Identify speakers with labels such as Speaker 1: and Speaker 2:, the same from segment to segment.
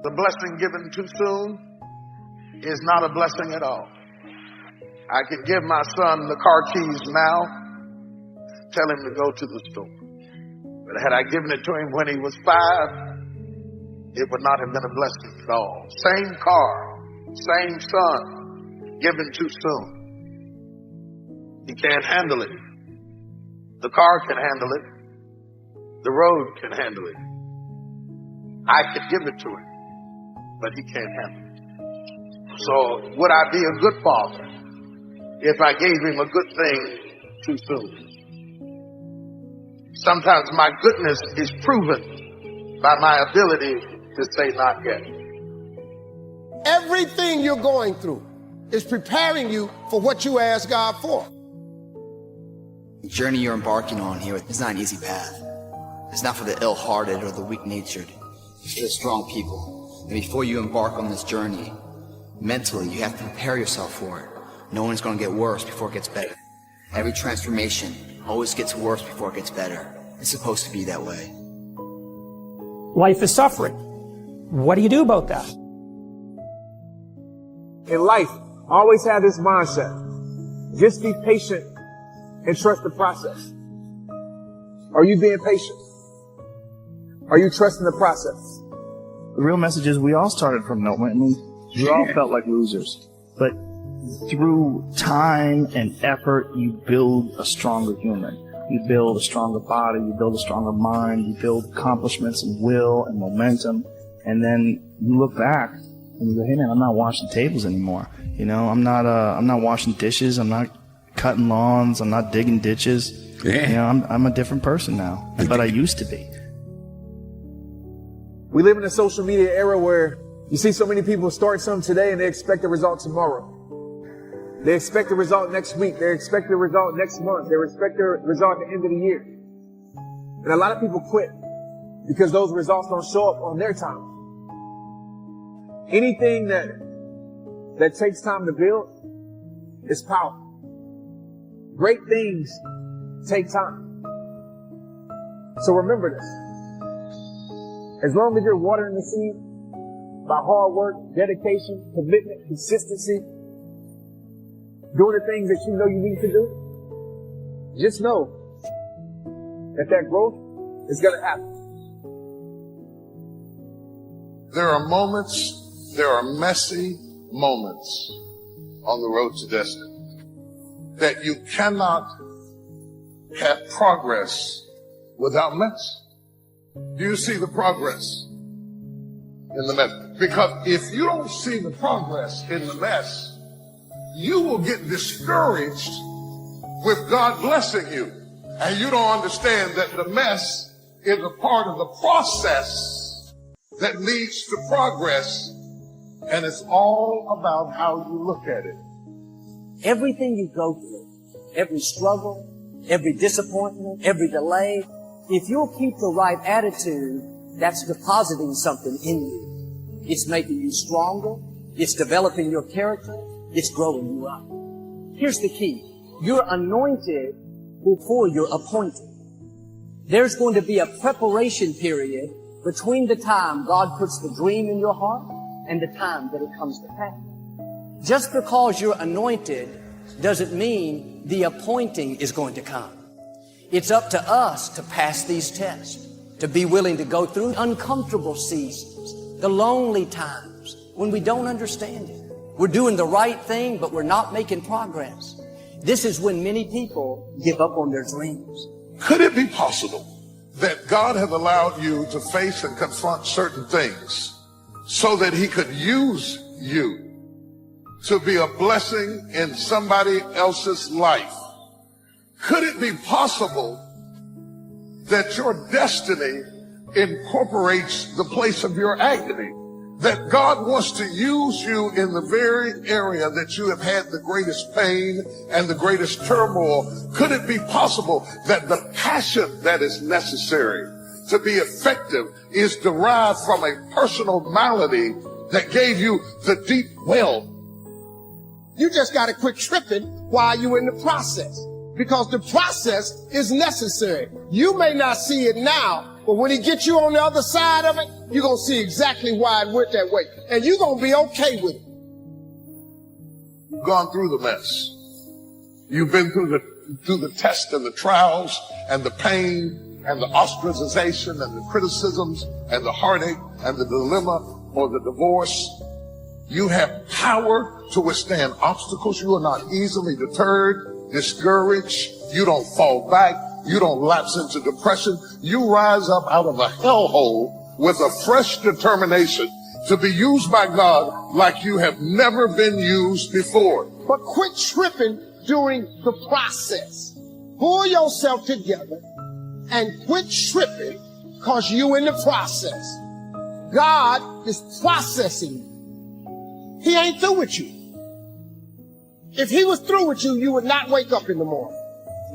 Speaker 1: The blessing given too soon is not a blessing at all. I can give my son the car keys now, tell him to go to the store. But had I given it to him when he was 5, it would not have been a blessing at all. Same car, same son, given too soon. He can't handle it. The car can handle it. The road can handle it. I could give it to him, but he can't handle it. So would I be a good father if I gave him a good thing too soon? Sometimes my goodness is proven by my ability to say not yet.
Speaker 2: Everything you're going through is preparing you for what you ask God for.
Speaker 3: The journey you're embarking on here is not an easy path. It's not for the ill-hearted or the weak-natured. It's for the strong people. And before you embark on this journey, mentally, you have to prepare yourself for it. No one's going to get worse before it gets better. Every transformation always gets worse before it gets better. It's supposed to be that way.
Speaker 4: Life is suffering. What do you do about that?
Speaker 5: In life, always have this mindset. Just be patient and trust the process. Are you being patient? Are you trusting the process?
Speaker 6: The real message is we all started from nowhere. I mean, we all felt like losers. But through time and effort, you build a stronger human. You build a stronger body. You build a stronger mind. You build accomplishments and will and momentum. And then you look back and you go, hey man, I'm not washing tables anymore. You know, I'm not washing dishes. I'm not cutting lawns. I'm not digging ditches.
Speaker 7: Yeah.
Speaker 6: You know, I'm a different person now, but I used to be.
Speaker 5: We live in a social media era where you see so many people start something today and they expect a result tomorrow. They expect a result next week. They expect a result next month. They expect a result at the end of the year. And a lot of people quit because those results don't show up on their time. Anything that takes time to build is powerful. Great things take time. So remember this. As long as you're watering the seed by hard work, dedication, commitment, consistency, doing the things that you know you need to do, just know that growth is going to happen.
Speaker 1: There are moments, there are messy moments on the road to destiny that you cannot have progress without mess. Do you see the progress in the mess? Because if you don't see the progress in the mess, you will get discouraged with God blessing you. And you don't understand that the mess is a part of the process that leads to progress. And it's all about how you look at it.
Speaker 8: Everything you go through, every struggle, every disappointment, every delay, if you'll keep the right attitude, that's depositing something in you. It's making you stronger. It's developing your character. It's growing you up. Here's the key. You're anointed before you're appointed. There's going to be a preparation period between the time God puts the dream in your heart and the time that it comes to pass. Just because you're anointed doesn't mean the appointing is going to come. It's up to us to pass these tests, to be willing to go through uncomfortable seasons, the lonely times when we don't understand it. We're doing the right thing, but we're not making progress. This is when many people give up on their dreams.
Speaker 1: Could it be possible that God has allowed you to face and confront certain things so that He could use you to be a blessing in somebody else's life? Could it be possible that your destiny incorporates the place of your agony? That God wants to use you in the very area that you have had the greatest pain and the greatest turmoil? Could it be possible that the passion that is necessary to be effective is derived from a personal malady that gave you the deep well?
Speaker 2: You just got to quit tripping while you're in the process. because the process is necessary. You may not see it now, but when he gets you on the other side of it, you're going to see exactly why it went that way. And you're going to be okay with it.
Speaker 1: You've gone through the mess. You've been through the test and the trials and the pain and the ostracization and the criticisms and the heartache and the dilemma or the divorce. You have power to withstand obstacles. You are not easily deterred, discouraged. You don't fall back. You don't lapse into depression. You rise up out of a hellhole with a fresh determination to be used by God like you have never been used before.
Speaker 2: But quit tripping during the process. Pull yourself together and quit tripping because you in the process. God is processing you. He ain't through with you. If he was through with you, you would not wake up in the morning.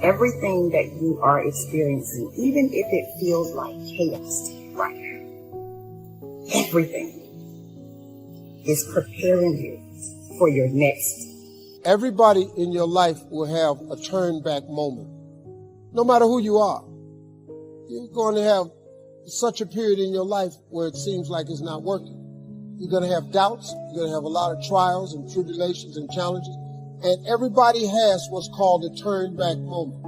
Speaker 7: Everything that you are experiencing, even if it feels like chaos right now, everything is preparing you for your next.
Speaker 2: Everybody in your life will have a turn back moment. No matter who you are. You're going to have such a period in your life where it seems like it's not working. You're going to have doubts. You're going to have a lot of trials and tribulations and challenges. And everybody has what's called a turn back moment.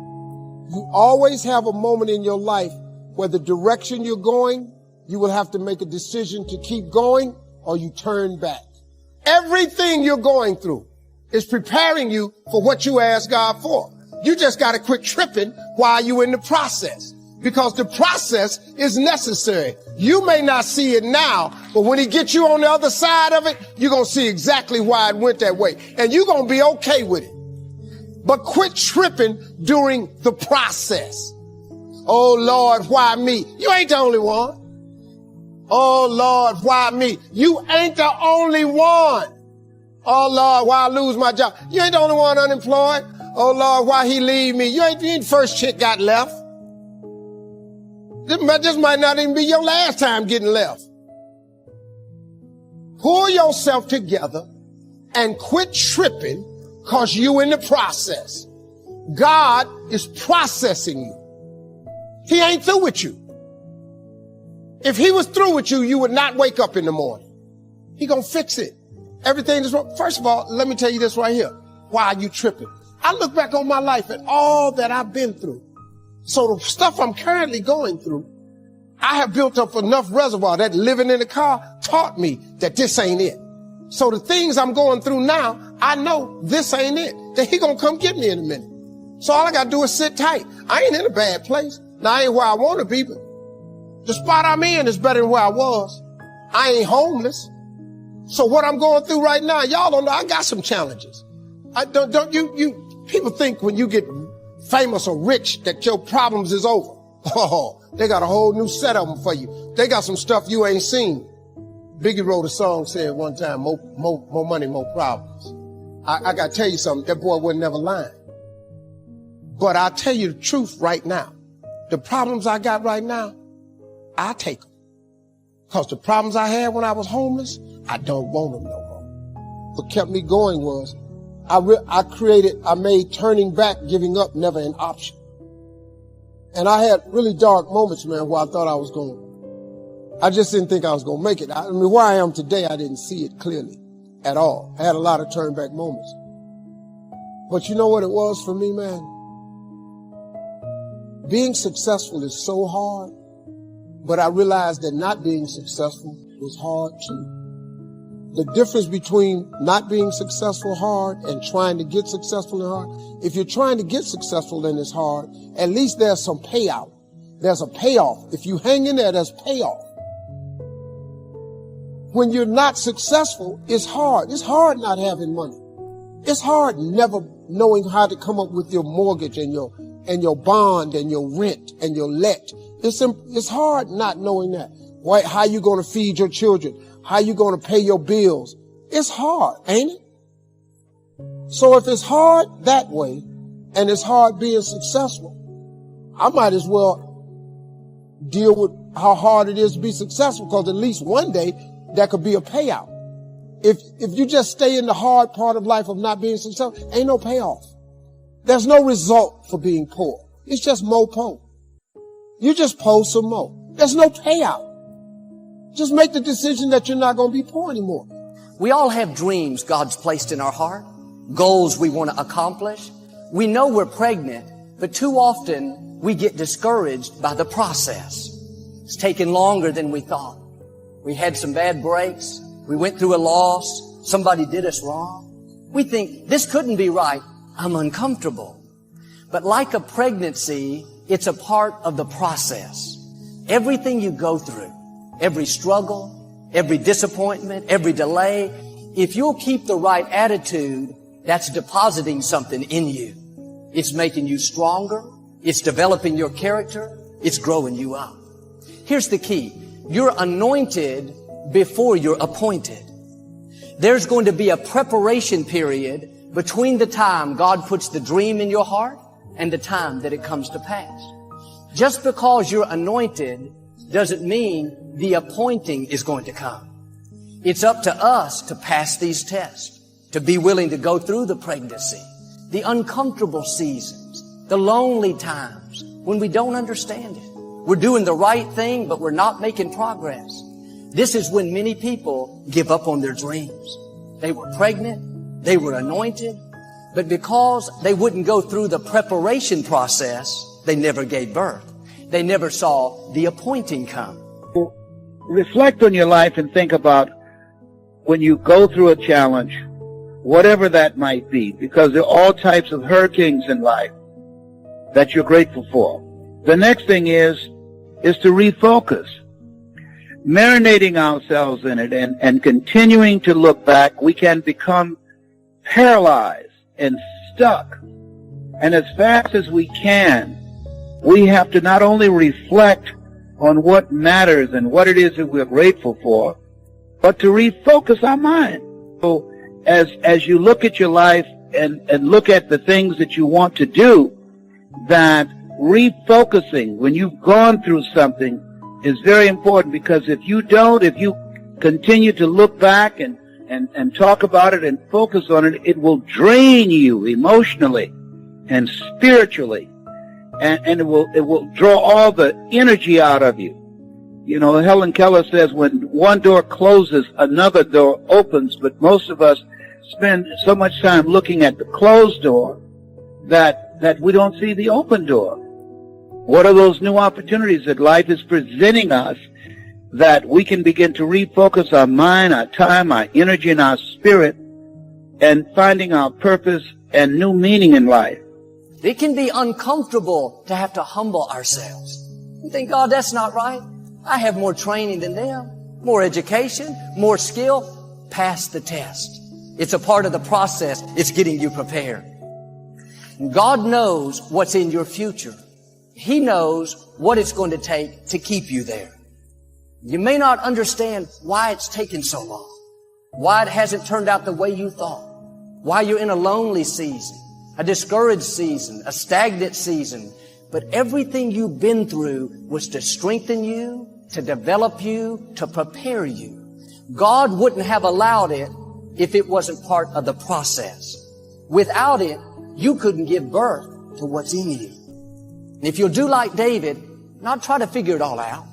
Speaker 2: You always have a moment in your life where the direction you're going, you will have to make a decision to keep going or you turn back. Everything you're going through is preparing you for what you asked God for. You just got to quit tripping while you're in the process, because the process is necessary. You may not see it now, but when he gets you on the other side of it, you're going to see exactly why it went that way. And you're going to be okay with it. But quit tripping during the process. Oh, Lord, why me? You ain't the only one. Oh, Lord, why me? You ain't the only one. Oh, Lord, why I lose my job? You ain't the only one unemployed. Oh, Lord, why he leave me? You ain't the first chick got left. This might not even be your last time getting left. Pull yourself together and quit tripping because you in the process. God is processing you. He ain't through with you. If he was through with you, you would not wake up in the morning. He gonna fix it. Everything is wrong. First of all, let me tell you this right here. Why are you tripping? I look back on my life and all that I've been through. So the stuff I'm currently going through, I have built up enough reservoir that living in the car taught me that this ain't it. So the things I'm going through now, I know this ain't it. That he gonna come get me in a minute. So all I gotta do is sit tight. I ain't in a bad place. Now I ain't where I want to be, but the spot I'm in is better than where I was. I ain't homeless. So what I'm going through right now, y'all don't know, I got some challenges. People think when you get famous or rich that your problems is over. Oh, they got a whole new set of them for you. They got some stuff you ain't seen. Biggie wrote a song saying one time, more money, more problems. I got to tell you something, that boy wasn't never lying. But I'll tell you the truth right now. The problems I got right now, I take them. Because the problems I had when I was homeless, I don't want them no more. What kept me going was, I made turning back, giving up, never an option. And I had really dark moments, man, where I thought I was I just didn't think I was going to make it. I mean, where I am today, I didn't see it clearly at all. I had a lot of turn back moments. But you know what it was for me, man? Being successful is so hard, but I realized that not being successful was hard too. The difference between not being successful hard and trying to get successful and hard, if you're trying to get successful and it's hard, at least there's some payout. There's a payoff. If you hang in there, there's payoff. When you're not successful, it's hard. It's hard not having money. It's hard never knowing how to come up with your mortgage and your bond and your rent and your let. It's hard not knowing that. How you going to feed your children? How you going to pay your bills? It's hard, ain't it? So if it's hard that way and it's hard being successful, I might as well deal with how hard it is to be successful, because at least one day that could be a payout. If you just stay in the hard part of life of not being successful, ain't no payoff. There's no result for being poor. It's just more poor. You just pose some more. There's no payout. Just make the decision that you're not going to be poor anymore.
Speaker 8: We all have dreams God's placed in our heart, goals we want to accomplish. We know we're pregnant, but too often we get discouraged by the process. It's taken longer than we thought. We had some bad breaks. We went through a loss. Somebody did us wrong. We think, this couldn't be right. I'm uncomfortable. But like a pregnancy, it's a part of the process. Everything you go through, every struggle, every disappointment, every delay, if you'll keep the right attitude, that's depositing something in you. It's making you stronger. It's developing your character. It's growing you up. Here's the key. You're anointed before you're appointed. There's going to be a preparation period between the time God puts the dream in your heart and the time that it comes to pass. Just because you're anointed doesn't mean the appointing is going to come. It's up to us to pass these tests, to be willing to go through the pregnancy, the uncomfortable seasons, the lonely times when we don't understand it. We're doing the right thing, but we're not making progress. This is when many people give up on their dreams. They were pregnant, they were anointed, but because they wouldn't go through the preparation process, they never gave birth. They never saw the appointing come.
Speaker 9: Reflect on your life and think about when you go through a challenge, whatever that might be, because there are all types of hurricanes in life that you're grateful for. The next thing is to refocus. Marinating ourselves in it and continuing to look back, we can become paralyzed and stuck. And as fast as we can, we have to not only reflect on what matters and what it is that we're grateful for, but to refocus our mind. So as you look at your life and look at the things that you want to do, that refocusing when you've gone through something is very important, because if you continue to look back and talk about it and focus on it, it will drain you emotionally and spiritually, and it will draw all the energy out of you. You know, Helen Keller says when one door closes, another door opens, but most of us spend so much time looking at the closed door that we don't see the open door. What are those new opportunities that life is presenting us that we can begin to refocus our mind, our time, our energy, and our spirit, and finding our purpose and new meaning in life?
Speaker 8: It can be uncomfortable to have to humble ourselves. You think, God, that's not right. I have more training than them, more education, more skill. Pass the test. It's a part of the process. It's getting you prepared. God knows what's in your future. He knows what it's going to take to keep you there. You may not understand why it's taken so long, why it hasn't turned out the way you thought, why you're in a lonely season, a discouraged season, a stagnant season. But everything you've been through was to strengthen you, to develop you, to prepare you. God wouldn't have allowed it if it wasn't part of the process. Without it, you couldn't give birth to what's in you. And if you'll do like David, not try to figure it all out,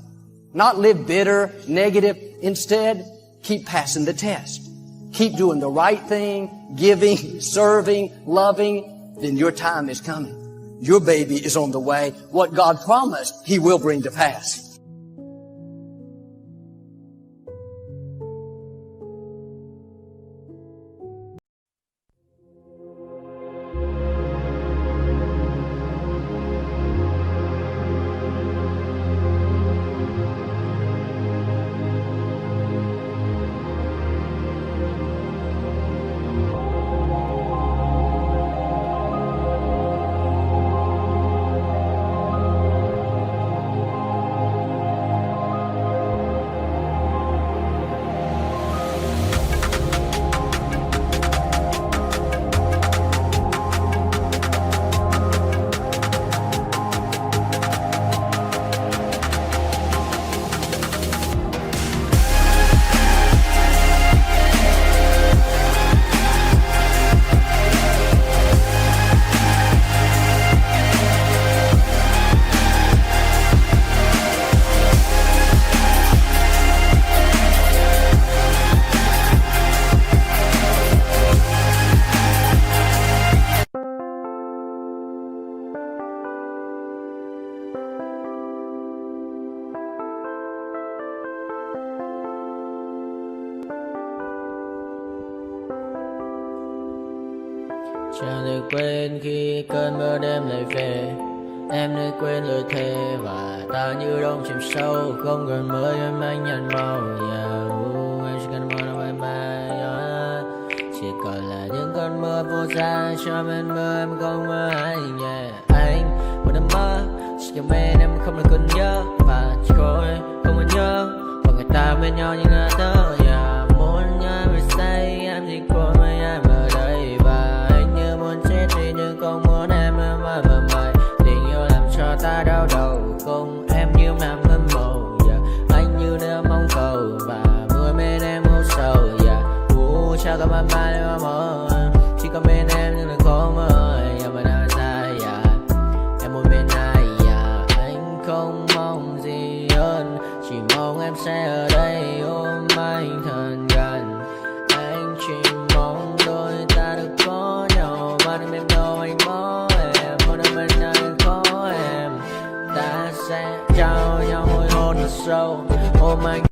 Speaker 8: not live bitter, negative. Instead, keep passing the test. Keep doing the right thing, giving, serving, loving, then your time is coming. Your baby is on the way. What God promised, He will bring to pass.
Speaker 10: Chẳng thể quên khi cơn mưa đêm lại về. Em đã quên lời thề và ta như đông chìm sâu. Không còn mơ em anh nhận màu. Em chỉ cần mơ đâu em bay. Chỉ còn là những cơn mưa vô giá. Cho bên mơ em không mơ anh. Anh một đêm mơ. Chỉ cần bên em không được cần nhớ. Và chỉ có em không còn nhớ. Và người ta bên nhau như ngã tớ. Muốn nhớ về say em chỉ có mấy em ở đây. Và anh như muốn chết đi nhưng không muốn em mãi mãi. Tình yêu làm cho ta đau đầu. Cùng em như nằm hâm mộ. Anh như đeo mong cầu. Và vui bên em ngủ sầu. Chào các bạn bye em mơ. Chỉ có bên em nhưng là khó mơ. Em mà đang dài. Em muốn bên ai. Anh không mong gì hơn. Chỉ mong em sẽ ở đây ôm anh thật gần. Anh chỉ mong đôi ta được có nhau. Mà đừng em đâu anh có em. Một đêm bên anh có em. Ta sẽ trao nhau môi hôn thật sâu. Ôm anh.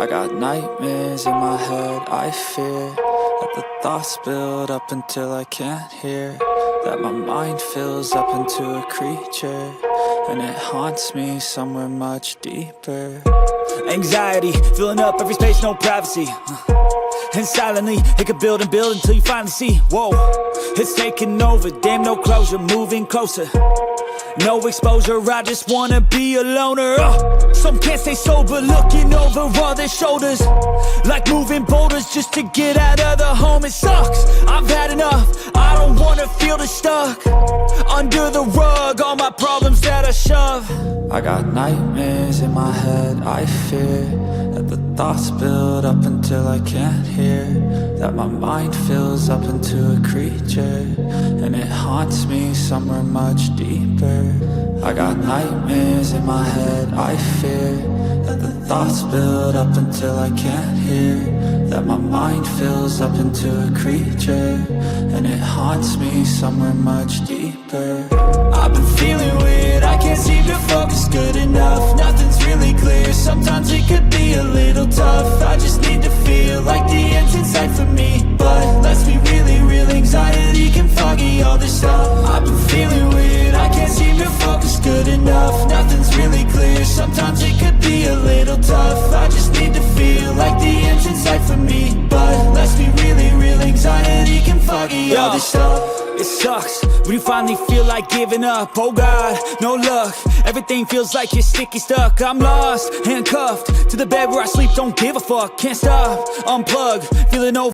Speaker 11: I got nightmares in my head, I fear that the thoughts build up until I can't hear, that my mind fills up into a creature, and it haunts me somewhere much deeper.
Speaker 12: Anxiety, filling up every space, no privacy. And silently, it could build and build until you finally see, whoa, it's taking over, damn no closure, moving closer. No exposure, I just wanna be a loner. Some can't stay sober, looking over all their shoulders, like moving boulders just to get out of the home. It sucks, I've had enough, I don't wanna feel the stuck under the rug, all my problems that I shove.
Speaker 11: I got nightmares in my head, I fear that the thoughts build up until I can't hear, that my mind fills up into a creature, and it haunts me somewhere much deeper. I got nightmares in my head, I fear that the thoughts build up until I can't hear, that my mind fills up into a creature, and it haunts me somewhere much deeper.
Speaker 12: I've been feeling weird, I can't seem to focus good enough, nothing's really clear, sometimes it could be a little tough. I just need to feel like the end's in sight for me, but let's be really real, anxiety can foggy all this stuff. I've been feeling weird, I can't seem to focus good enough, nothing's really clear, sometimes it could be a little tough. I just need to feel like the end's in sight for me, but let's be really real, anxiety can foggy all this stuff. It sucks when you finally feel like giving up. Oh God, no luck, everything feels like you're sticky stuck. I'm lost, handcuffed to the bed where I sleep, don't give a fuck, can't stop, unplug, feeling over